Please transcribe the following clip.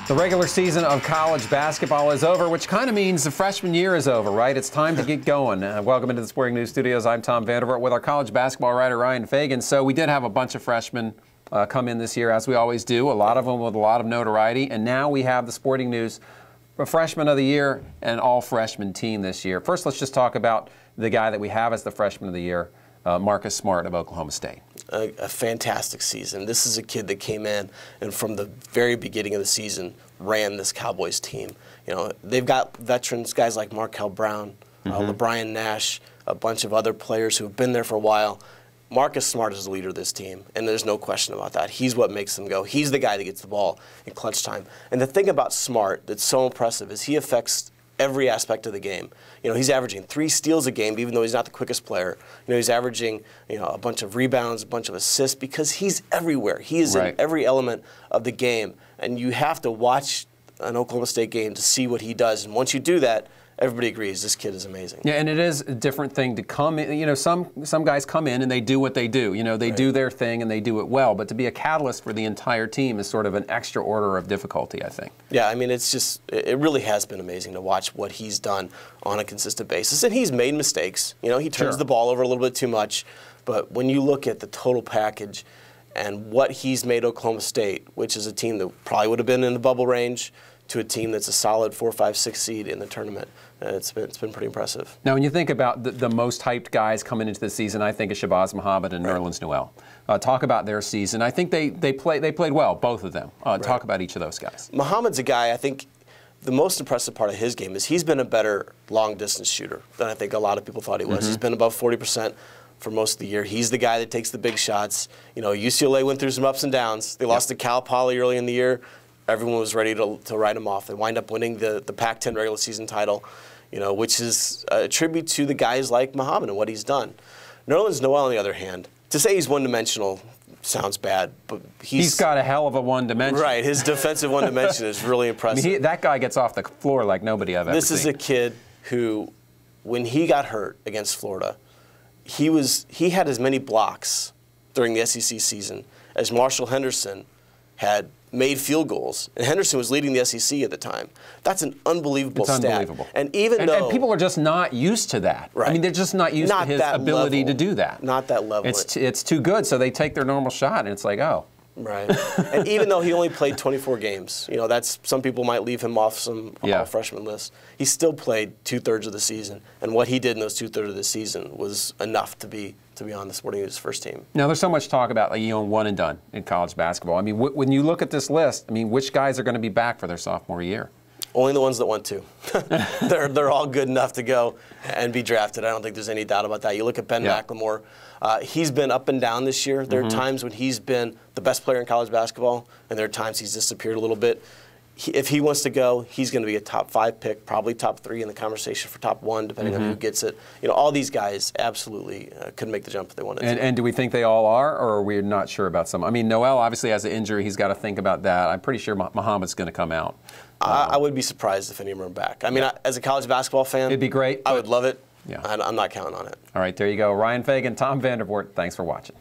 The regular season of college basketball is over, which kind of means the freshman year is over, right? It's time to get going. Welcome into the Sporting News Studios. I'm Tom Vandervoort with our college basketball writer, Ryan Fagan. So we did have a bunch of freshmen come in this year, as we always do, a lot of them with a lot of notoriety. And now we have the Sporting News Freshman of the Year and All-Freshman team this year. First, let's just talk about the guy that we have as the Freshman of the Year, Marcus Smart of Oklahoma State. A fantastic season. This is a kid that came in and from the very beginning of the season ran this Cowboys team. You know, they've got veterans, guys like Markel Brown, LeBron Nash, a bunch of other players who have been there for a while. Marcus Smart is the leader of this team, and there's no question about that. He's what makes them go. He's the guy that gets the ball in clutch time. And the thing about Smart that's so impressive is he affects every aspect of the game. You know, he's averaging 3 steals a game, even though he's not the quickest player. You know, he's averaging, a bunch of rebounds, a bunch of assists, because he's everywhere. He is in every element of the game. And you have to watch an Oklahoma State game to see what he does. And once you do that, everybody agrees this kid is amazing. Yeah, and it is a different thing to come in. You know, some guys come in and they do what they do. You know, they do their thing and they do it well. But to be a catalyst for the entire team is sort of an extra order of difficulty, I think. Yeah, I mean, it's just, it really has been amazing to watch what he's done on a consistent basis. And he's made mistakes. You know, he turns the ball over a little bit too much. But when you look at the total package and what he's made Oklahoma State, which is a team that probably would have been in the bubble range, to a team that's a solid 4, 5, 6 seed in the tournament. It's been pretty impressive. Now, when you think about the most hyped guys coming into the season, I think of Shabazz Muhammad and Nerlens Noel. Talk about their season. I think they played well, both of them. Talk about each of those guys. Muhammad's a guy, I think, the most impressive part of his game is he's been a better long-distance shooter than I think a lot of people thought he was. He's been above 40% for most of the year. He's the guy that takes the big shots. You know, UCLA went through some ups and downs. They lost to Cal Poly early in the year. Everyone was ready to write him off. They wind up winning the Pac-10 regular season title, which is a tribute to the guys like Muhammad and what he's done. Nerlens Noel, on the other hand, to say he's one-dimensional sounds bad, but he's got a hell of a one-dimension. Right, his defensive one-dimension is really impressive. I mean, that guy gets off the floor like nobody I've ever seen. This is a kid who, when he got hurt against Florida, he had as many blocks during the SEC season as Marshall Henderson had made field goals, and Henderson was leading the SEC at the time. That's an unbelievable stat. Unbelievable. And even though people are just not used to that. Right. I mean, they're just not used to his ability to do that. Not that level. It's too good, so they take their normal shot, and it's like, oh. Right. And even though he only played 24 games, that's some people might leave him off some all-freshman lists. He still played 2/3 of the season, and what he did in those 2/3 of the season was enough to be on the Sporting News first team. Now, there's so much talk about one and done in college basketball. I mean, when you look at this list, I mean, which guys are going to be back for their sophomore year? Only the ones that want to. They're all good enough to go and be drafted. I don't think there's any doubt about that. You look at Ben McLemore. He's been up and down this year. There are times when he's been the best player in college basketball, and there are times he's disappeared a little bit. If he wants to go, he's going to be a top 5 pick, probably top 3 in the conversation for top 1, depending on who gets it. All these guys absolutely could make the jump if they wanted to. And do we think they all are, or are we not sure about some? I mean, Noel obviously has an injury. He's got to think about that. I'm pretty sure Muhammad's going to come out. I would be surprised if any of them are back. I mean, as a college basketball fan, it'd be great. I would love it. Yeah. I'm not counting on it. All right, there you go. Ryan Fagan, Tom Vandervoort, thanks for watching.